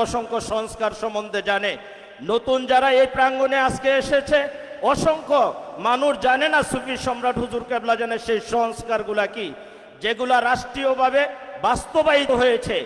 অসংখ্য সংস্কার সম্বন্ধে জানে। নতুন যারা এই প্রাঙ্গণে আজকে এসেছে, অসংখ্য মানুষ জানে না সুফি সম্রাট হুজুর কেবলা জানের সেই সংস্কারগুলা কি, যেগুলা রাষ্ট্রীয়ভাবে বাস্তবায়িত হয়েছে।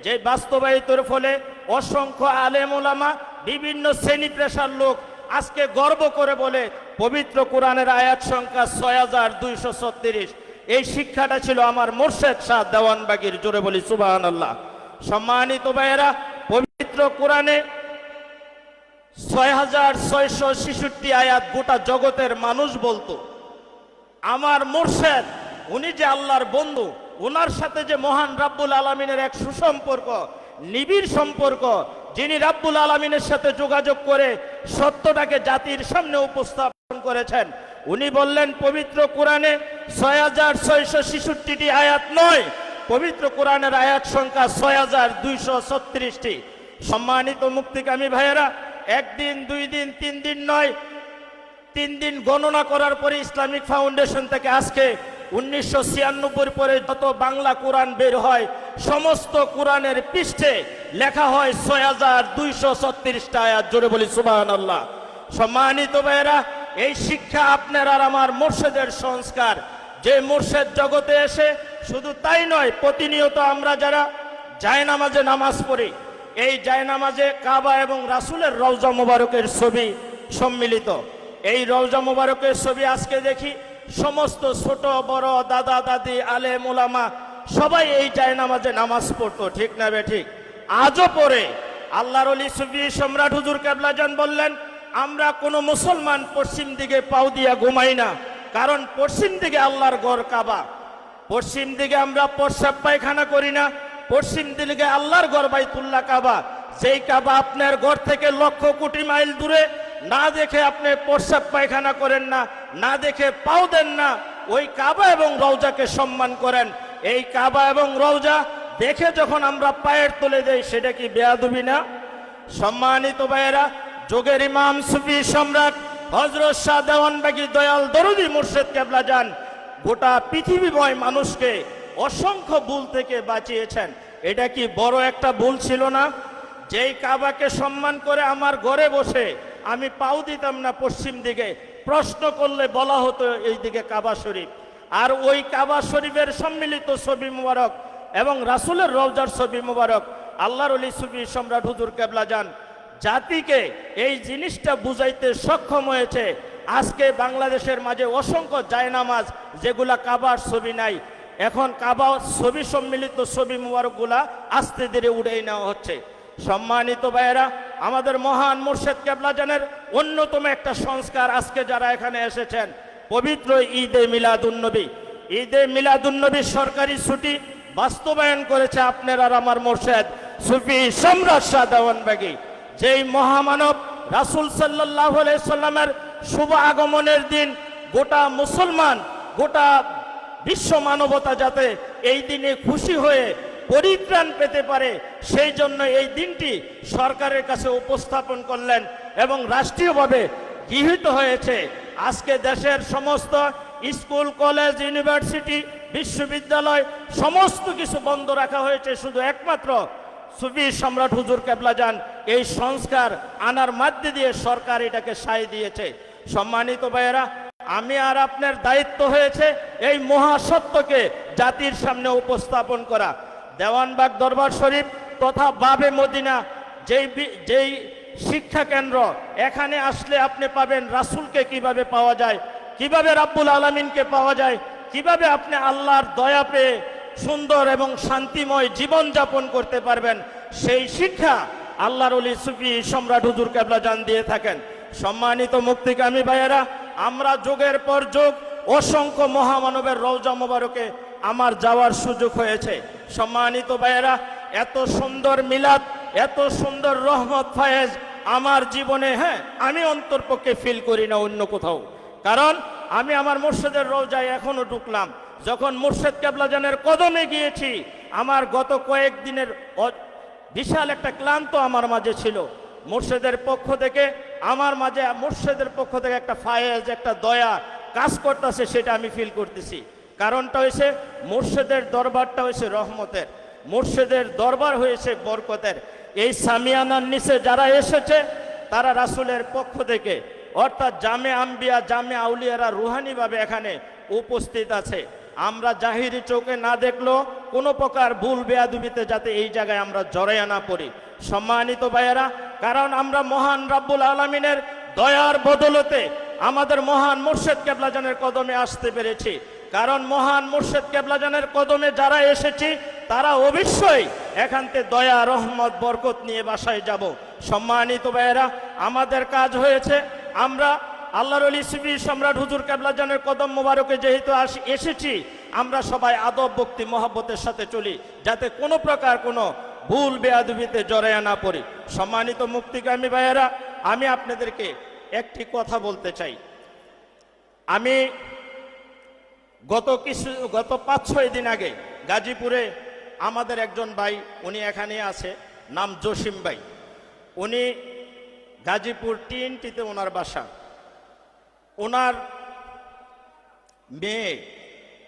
যে বাস্তবায়িতর ফলে অসংখ্য আলেম ওলামা, বিভিন্ন শ্রেণী পেশার লোক আজকে গর্ব করে বলে পবিত্র কোরআনের আয়াত সংখ্যা ৬২৩৬। এই শিক্ষাটা ছিল আমার মোর্শেদ শাহ দেওয়ানবাগীর। জোরে বলি সুবহানাল্লাহ। সম্মানিত ভাইয়েরা, পবিত্র কোরআনে ৬৬৬৬ আয়াত গোটা জগতের মানুষ বলতো আমার মোর্শেদ, উনি যে আল্লাহর বন্ধু, ওনার সাথে যে মহান রাব্বুল আলামিনের এক সুসম্পর্ক, নিবিড় সম্পর্ক, যিনি রাব্বুল আলামিনের সাথে যোগাযোগ করে সত্যটাকে জাতির সামনে উপস্থাপন করেছেন। উনি বললেন পবিত্র কোরআনে ৬৬৬৬টি আয়াত নয়, পবিত্র কোরআনের আয়াত সংখ্যা ৬২৩৬টি। সম্মানিত মুক্তিকামী ভাইয়েরা, একদিন, 2 দিন, 3 দিন নয়, 3 দিন গণনা করার পরে ইসলামিক ফাউন্ডেশন থেকে আজকে 1996 পরে যত বাংলা কোরআন বের হয়, সমস্ত কোরআনের পৃষ্ঠে লেখা হয় ৬২৩৬টা আয়াত। জোরে বলি সুবহানাল্লাহ। সম্মানিত ভাইয়েরা, এই শিক্ষা আপনার আর আমার মোর্শেদের সংস্কার। যে মোর্শেদ জগতে এসে শুধু তাই নয়, প্রতিনিয়ত আমরা যারা জায়নামাজে নামাজ পড়ি, এই জায়নামাজে কাবা এবং রাসূলের রওজা মোবারকের ছবি সম্মিলিত। এই রওজা মোবারকের ছবি আজকে দেখি সমস্ত ছোট বড়, দাদা দাদি, আলেম ওলামা সবাই এই জায়নামাজে নামাজ পড়তো, ঠিক না বেঠিক? আজও পড়ে। আল্লাহর ওলি সুফি সম্রাট হুজুর কেবলা জান বললেন, আমরা কোনো মুসলমান পশ্চিম দিকে পাও দিয়া ঘুমাই না, কারণ পশ্চিম দিকে আল্লাহর ঘর কাবা। পশ্চিম দিকে আমরা প্রস্রাব পায়খানা করি না, পশ্চিম দিকে আল্লাহর ঘর বাইতুল্লাহ কাবা। যেই কাবা আপনার ঘর থেকে লক্ষ কোটি মাইল দূরে, না দেখে আপনি প্রস্রাব পায়খানা করেন না, না দেখে পাও দেন না, ওই কাবা এবং রওজাকে সম্মান করেন। এই কাবা এবং রওজা দেখে যখন আমরা পায়ের তলে দেই, সেটা কি বেয়াদবি না? সম্মানিত ভাইয়েরা, যোগের ইমাম সুফি সম্রাট হযরত শাহ দেওয়ানবাগী দয়াল দরদি মুর্শিদ কেবলা জান গোটা পৃথিবীময় মানুষকে অসংখ্য ভুল থেকে বাঁচিয়েছেন। এটা কি বড় একটা ভুল ছিল না? যেই কাবাকে সম্মান করে আমার ঘরে বসে আমি পাও দিতাম না পশ্চিম দিকে, প্রশ্ন করলে বলা হতো এই দিকে কাবা শরীফ। আর ওই কাবা শরীফের সম্মিলিত ছবি মুবারক এবং রাসূলের রওজার ছবি মুবারক আল্লাহর ওলি সুফি সম্রাট হুজুর কেবলা জান জাতিকে এই জিনিসটা বুঝাইতে সক্ষম হয়েছে। আজকে বাংলাদেশের মাঝে অসংখ্য জায়নামাজ যেগুলা কাবার ছবি নাই, এখন কাবা ছবি সম্মিলিত ছবি মুবারকগুলা আস্তে ধীরে উড়েই নেওয়া হচ্ছে। সম্মানিত ভাইয়েরা, আমাদের মহান মুর্শিদ কেবলা জানের অন্যতম একটা সংস্কার আজকে যারা এখানে এসেছেন, পবিত্র ঈদে মিলাদুন্নবী। ঈদে মিলাদুন্নবী সরকারি ছুটি বাস্তবায়ন করেছে আপনার আর আমার মুর্শিদ সুফি সম্রাট শাহ দেওয়ানবাগী। যেই মহামানব রাসূল সাল্লাল্লাহু আলাইহি সাল্লামের শুভ আগমনের দিন গোটা মুসলমান, গোটা বিশ্ব মানবতা যাতে এই দিনে খুশি হয়ে পরিত্রাণ পেতে পারে, সেই জন্য এই দিনটি সরকারের কাছে উপস্থাপন করলেন এবং রাষ্ট্রীয়ভাবে গৃহীত হয়েছে। আজকে দেশের সমস্ত স্কুল, কলেজ, ইউনিভার্সিটি, বিশ্ববিদ্যালয় সমস্ত কিছু বন্ধ রাখা হয়েছে, শুধু একমাত্র সুফি সম্রাট হুজুর কেবলা জান এই সংস্কার আনার মধ্যে দিয়ে সরকার এটাকে সায় দিয়েছে। সম্মানিত ভাইয়েরা, আমি আর আপনার দায়িত্ব হয়েছে এই মহাসত্যকে জাতির সামনে উপস্থাপন করা। দেওয়ানবাগ দরবার শরীফ তথা বাবে মদিনা যেই শিক্ষা কেন্দ্র, এখানে আসলে আপনি পাবেন রাসূলকে কিভাবে পাওয়া যায়, কিভাবে রাব্বুল আলামিনকে পাওয়া যায়, কিভাবে আপনি আল্লাহর দয়া পেয়ে সুন্দর এবং শান্তিময় জীবন যাপন করতে পারবেন, সেই শিক্ষা আল্লাহর ওলি সুফি সম্রাট হুজুর কেবলা জান দিয়ে থাকেন। সম্মানিত মুক্তিকামী ভাইয়েরা, আমরা যুগের পর যুগ অসংখ্য মহামানবের রওজা মোবারকে আমার যাওয়ার সুযোগ হয়েছে। সম্মানিত ভাইয়েরা, এত সুন্দর মিলাদ, এত সুন্দর রহমত ফায়েজ আমার জীবনে, আমি অন্তরপক্ষে ফিল করি না অন্য কোথাও। কারণ আমি আমার মুর্শিদের রওজায় এখনো ঢুকলাম, যখন মুর্শিদ কেবলা জানের কদমে গিয়েছি, আমার গত কয়েকদিনের বিশাল একটা ক্লান্ত আমার মাঝে ছিল। মুর্শিদের পক্ষ থেকে আমার মাঝে, মুর্শিদের পক্ষ থেকে একটা ফায়েজ, একটা দয়া কাজ করতেছে, সেটা আমি ফিল করতেছি। কারণটা হয়েছে মুর্শিদের দরবারটা হয়েছে রহমতের, মুর্শিদের দরবার হয়েছে বরকতের। এই সামিয়ানার নিচে যারা এসেছে তারা রাসূলের পক্ষ থেকে, অর্থাৎ জামে আম্বিয়া জামে আউলিয়ারা রুহানিভাবে এখানে উপস্থিত আছে। আমরা জাহিরি চোখে না দেখলেও কোনো প্রকার ভুল বেয়াদবিতে যাতে এই জায়গায় আমরা জড়াইয়া না পড়ি। সম্মানিত ভাইয়েরা, কারণ আমরা মহান রাব্বুল আলামিনের দয়ার বদলতে আমাদের মহান মুর্শিদ কেবলাজানের কদমে আসতে পেরেছি। কারণ মহান মুর্শিদ কেবলাজানের কদমে যারা এসেছি তারা অবশ্যই এখান থেকে দয়া রহমত বরকত নিয়ে বাসায় যাব। সম্মানিত ভাইয়েরা, আমাদের কাজ হয়েছে আমরা আল্লাহর ওলি সুফি সম্রাট হুজুর কেবলাজানের কদম মোবারকে যেহেতু এসেছি, আমরা সবাই আদব ভক্তি মহব্বতের সাথে চলি, যাতে কোনো প্রকার কোনো ভুল বেয়াদবিতে জড়াইয়া না পড়ি। সম্মানিত মুক্তিকামী ভাইয়েরা, আমি আপনাদেরকে একটি কথা বলতে চাই। আমি গত 5-6 দিন আগে গাজীপুরে আমাদের একজন ভাই, উনি এখানে আছে, নাম জসিম ভাই। উনি গাজীপুর টিএনটিতে ওনার বাসা।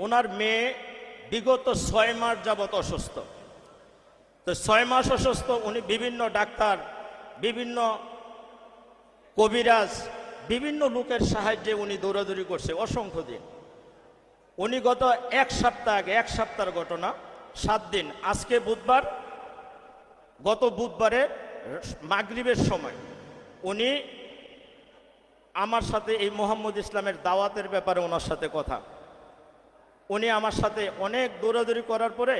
ওনার মেয়ে বিগত 6 মাস যাবত অসুস্থ। তো 6 মাস অসুস্থ, উনি বিভিন্ন ডাক্তার, বিভিন্ন কবিরাজ, বিভিন্ন লোকের সাহায্যে উনি দৌড়াদৌড়ি করছে অসংখ্য দিন। উনি গত 1 সপ্তাহ আগে, 1 সপ্তাহের ঘটনা, 7 দিন, আজকে বুধবার, গত বুধবারে মাগরিবের সময় উনি আমার সাথে এই মোহাম্মদ ইসলামের দাওয়াতের ব্যাপারে ওনার সাথে কথা, উনি আমার সাথে অনেক দৌড়াদৌড়ি করার পরে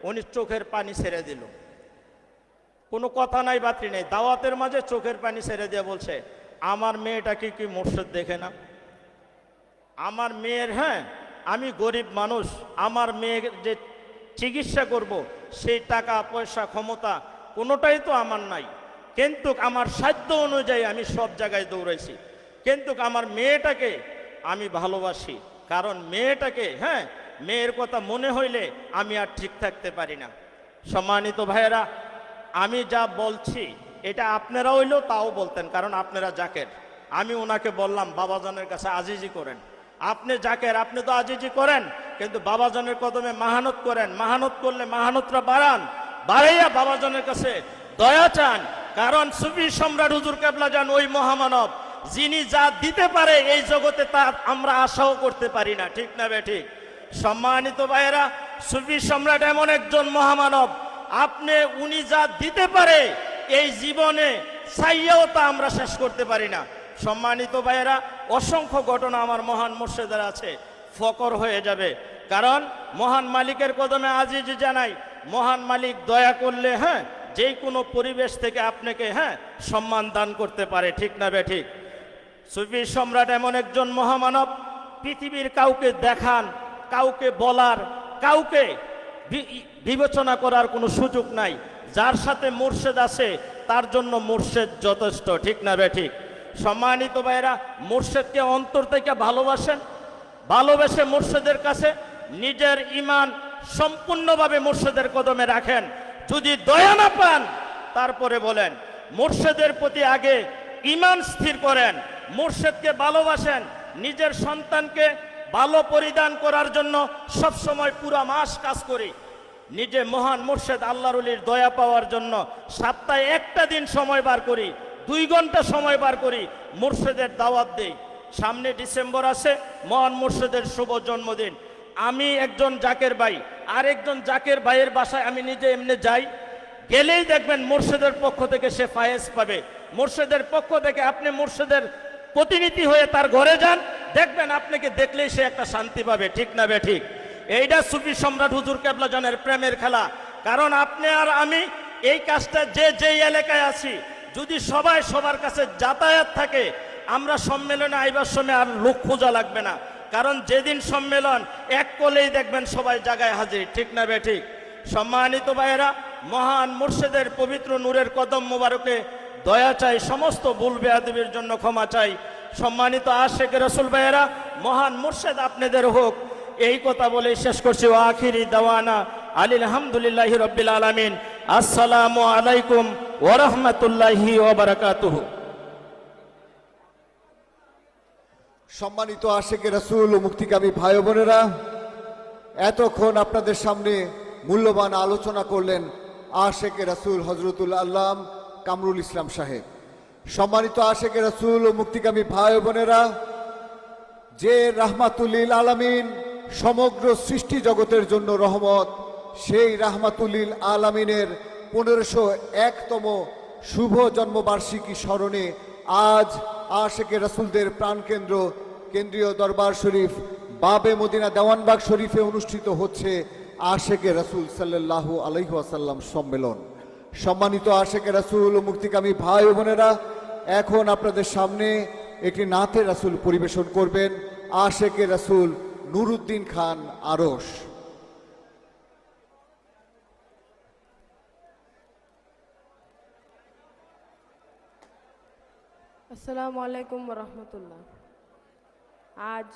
উনি চোখের পানি ছেড়ে দিল। কোনো কথা নাই, বাতি নেই, দাওয়াতের মাঝে চোখের পানি ছেড়ে দিয়ে বলছে, আমার মেয়েটাকে কি মুর্শিদ দেখে না? আমার মেয়ের, হ্যাঁ আমি গরিব মানুষ, আমার মেয়ের যে চিকিৎসা করব সেই টাকা পয়সা ক্ষমতা কোনোটাই তো আমার নাই, কিন্তু আমার সাধ্য অনুযায়ী আমি সব জায়গায় দৌড়াইছি, কিন্তু আমার মেয়েটাকে আমি ভালোবাসি। কারণ মেয়েটাকে, হ্যাঁ মেয়ের কথা মনে হইলে আমি আর ঠিক থাকতে পারি না। সম্মানিত ভাইয়েরা, আমি যা বলছি এটা আপনারা হইলেও তাও বলতেন, কারণ আপনারা জাকের। আমি ওনাকে বললাম বাবাজানের কাছে আজিজি করেন। আপনি জাকের, আপনি তো আজিজি করেন, কিন্তু বাবাজানের কদমে মাহানত করেন। মাহানত করলে মাহানতটা বাড়ান, বাড়াইয়া বাবাজানের কাছে দয়া চান। কারণ সুফি সম্রাট হুজুর কেবলাজান ওই মহামানব, যিনি যা দিতে পারে এই জগতে তা আমরা আশাও করতে পারি না, ঠিক না বেঠিক? সম্মানিত ভাইয়েরা, সুফি সম্রাট এমন একজন মহামানব, উনি যা দিতে পারে এই জীবনে চাইয়াও তা আমরা শেষ করতে পারি না। সম্মানিত ভাইয়েরা, অসংখ্য ঘটনা আমার মহান মুর্শিদের আছে, ফকর হয়ে যাবে। কারণ মহান মালিকের কদমে আজিজি জানাই, মহান মালিক দয়া করলে, হ্যাঁ যে কোনো পরিবেশ থেকে আপনাকে, হ্যাঁ সম্মান দান করতে পারে, ঠিক না বেঠিক? সুফি সম্রাট এমন একজন মহামানব, পৃথিবীর কাউকে দেখান, কাউকে বলার, কাউকে বিবেচনা করার কোনো সুযোগ নাই। যার সাথে মুর্শিদ আছে তার জন্য মুর্শিদ যথেষ্ট, ঠিক না বেঠিক? সম্মানিত ভাইরা, মুর্শিদকে অন্তর থেকে ভালোবাসেন, ভালোবেসে মুর্শিদের কাছে নিজের ঈমান সম্পূর্ণভাবে মুর্শিদের কদমে রাখেন। যদি দয়া না পান তারপরে বলেন। মুর্শিদের প্রতি আগে ঈমান স্থির করেন, মুর্শিদকে ভালোবাসেন। নিজের সন্তানকে ভালো পরিধান করার জন্য সবসময় পুরা মাস কাজ করি। নিজে মহান মুর্শিদ আল্লাহর ওলির দয়া পাওয়ার জন্য সপ্তাহে একটা দিন সময় বার করি, 2 ঘন্টা সময় বার করি, মুর্শিদের দাওয়াত দেই। সামনে ডিসেম্বর আছে, মহান মুর্শিদের শুভ জন্মদিন। আমি একজন জাকের ভাই, আরেকজন জাকের ভাইয়ের বাসায় আমি নিজে এমনি যাই, গেলেই দেখবেন মুর্শিদের পক্ষ থেকে সে ফায়েজ পাবে। মুর্শিদের পক্ষ থেকে আপনি মুর্শিদের প্রতিনিধি হয়ে তার ঘরে যান, দেখবেন আপনাকে দেখলেই সে একটা শান্তি পাবে, ঠিক না বেঠিক? এইটা সুফি সম্রাট হুজুর কেবলাজানের প্রেমের খেলা। কারণ আপনি আর আমি এই কাজটা যে এলাকায় আছি, যদি সবাই সবার কাছে যাতায়াত থাকে, আমরা সম্মেলনে আইবার সময় আর লোক খোঁজা লাগবে না। কারণ যেদিন সম্মেলন এক কলেই দেখবেন সবাই জায়গায় হাজির, ঠিক না বেঠিক? সম্মানিত ভাইয়েরা, মহান মুর্শিদের পবিত্র নূরের কদম মোবারকে দয়া চাই, সমস্ত ভুল বেয়াদবির জন্য ক্ষমা চাই। সম্মানিত আশেক রাসূল ভাইয়েরা, মহান মুর্শিদ আপনাদের হোক, এই কথা বলে শেষ করছি। আখিরি দাওয়ানা আলহামদুলিল্লাহি রাব্বিল আলামিন। আসসালামু আলাইকুম ওয়া রাহমাতুল্লাহি ওয়া বারাকাতুহু। সম্মানিত আশেকে রাসূল ও মুক্তিকামী ভাই বোনেরা, এতক্ষণ আপনাদের সামনে মূল্যবান আলোচনা করলেন আশেকে রাসূল হজরতুল আল্লাম কামরুল ইসলাম সাহেব। সম্মানিত আশেকে রাসূল ও মুক্তিকামী ভাই ও বোনেরা, যে রাহমাতুল্লিল আলামিন সমগ্র সৃষ্টি জগতের জন্য রহমত, সেই রাহমাতুল্লিল আলামিনের 1501তম শুভ জন্মবার্ষিকী স্মরণে আজ আশেকে রাসূলদের প্রাণকেন্দ্র কেন্দ্রীয় দরবার শরীফ বাবে মদিনা দেওয়ানবাগ শরীফে অনুষ্ঠিত হচ্ছে আশেকে রাসূল সাল্লাল্লাহু আলাইহি ওয়াসাল্লাম সম্মেলন। সম্মানিত আশেকে রাসূল ও মুক্তিকামী ভাই ও বোনেরা, এখন আপনাদের সামনে একটি নাতে রাসূল পরিবেশন করবেন আশেকে রাসূল নুরুদ্দিন খান আরশ। আসসালামু আলাইকুম রহমতুল্লাহ। আজ